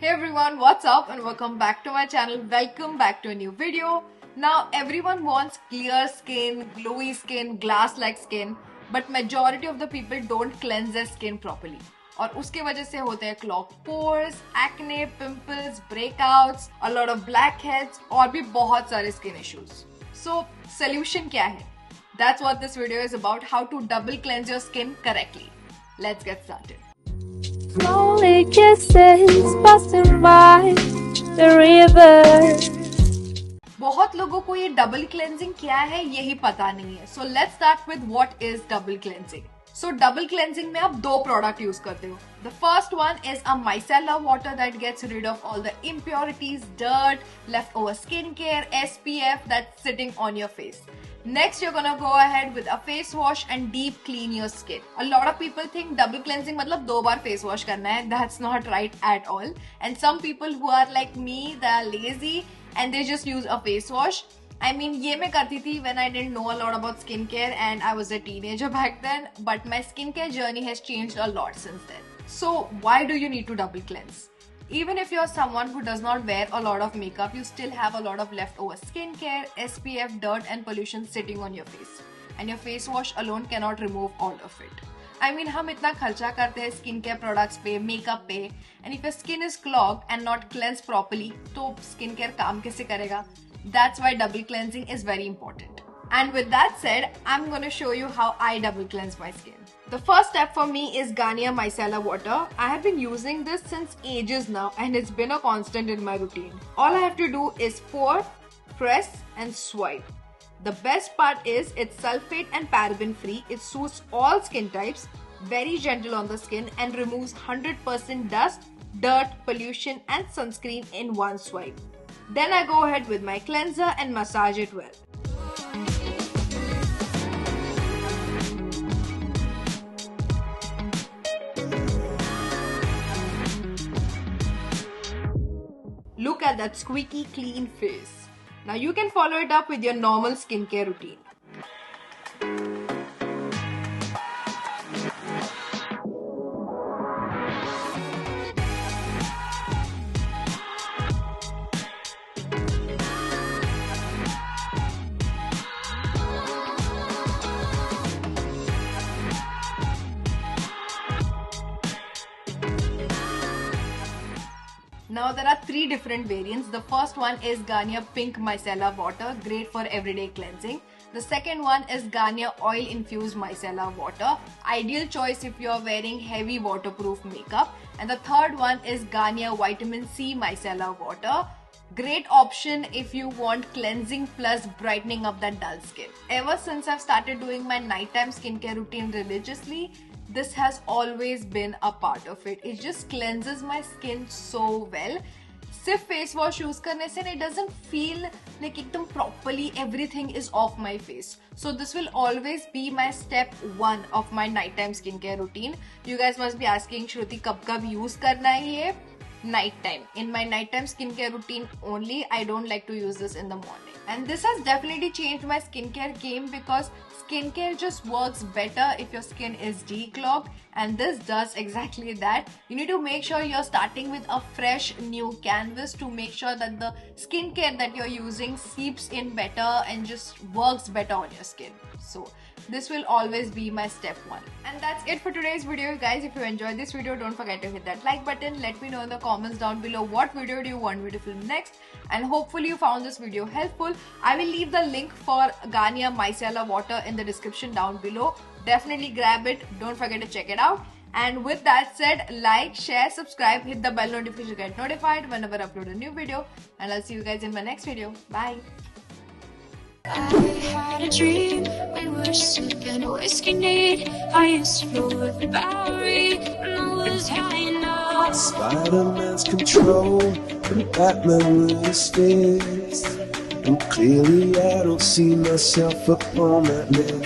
Hey everyone, what's up and welcome back to my channel. Welcome back to a new video. Now everyone wants clear skin, glowy skin, glass-like skin, but majority of the people don't cleanse their skin properly. और उसके वजह से होते हैं clogged pores, acne, pimples, breakouts, a lot of blackheads और भी बहुत सारे skin issues. So solution क्या है? That's what this video is about, how to double cleanse your skin correctly. Let's get started. Slowly kisses passing by the river. बहुत लोगों को ये डबल क्लेंजिंग क्या है यही पता नहीं है. So let's start with what is double cleansing. So double cleansing में आप दो प्रोडक्ट यूज करते हो. The first one is a micellar water that gets rid of all the impurities, dirt, leftover skincare, SPF that's sitting on your face. Next, you're gonna go ahead with a face wash and deep clean your skin. A lot of people think double cleansing मतलब दो बार face wash करना है. That's not right at all. And some people who are like me, they are lazy and they just use a face wash. I mean, ये मैं करती थी when I didn't know a lot about skincare and I was a teenager back then. But my skincare journey has changed a lot since then. So why do you need to double cleanse? Even if you're someone who does not wear a lot of makeup, you still have a lot of leftover skincare, SPF, dirt and pollution sitting on your face. And your face wash alone cannot remove all of it. I mean, हम इतना खर्चा करते हैं skincare products पे, makeup पे, and if your skin is clogged and not cleansed properly, तो skincare काम कैसे करेगा? That's why double cleansing is very important. And with that said, I'm going to show you how I double cleanse my skin. The first step for me is Garnier Micellar Water. I have been using this since ages now and it's been a constant in my routine. All I have to do is pour, press and swipe. The best part is it's sulphate and paraben free. It suits all skin types, very gentle on the skin and removes 100% dust, dirt, pollution and sunscreen in one swipe. Then I go ahead with my cleanser and massage it well. Look at that squeaky clean face. Now you can follow it up with your normal skincare routine. Now there are three different variants. The first one is Garnier Pink Micellar Water, great for everyday cleansing. The second one is Garnier Oil Infused Micellar Water, ideal choice if you are wearing heavy waterproof makeup. And the third one is Garnier Vitamin C Micellar Water, great option if you want cleansing plus brightening up that dull skin. Ever since I've started doing my nighttime skincare routine religiously, this has always been a part of it. It just cleanses my skin so well. सिर्फ face wash use करने से it doesn't feel like एकदम properly everything is off my face. So this will always be my step one of my nighttime skincare routine. You guys must be asking, Shruti, कब use करना है ये? Nighttime. In my nighttime skincare routine only, I don't like to use this in the morning. And this has definitely changed my skincare game because skincare just works better if your skin is declogged, and this does exactly that. You need to make sure you're starting with a fresh new canvas to make sure that the skincare that you're using seeps in better and just works better on your skin. So this will always be my step one. And that's it for today's video, guys. If you enjoyed this video, don't forget to hit that like button. Let me know in the comments down below what video do you want me to film next, and hopefully you found this video helpful. I will leave the link for Garnier Micellar Water in the description down below. Definitely grab it, don't forget to check it out. And with that said, like, share, subscribe, hit the bell notification to get notified whenever I upload a new video, and I'll see you guys in my next video. Bye. I had a dream, we were sipping whiskey neat. I used to roll with the Bowery when I was high enough. Spider-Man's control and Batman with his fist. And clearly I don't see myself upon that list.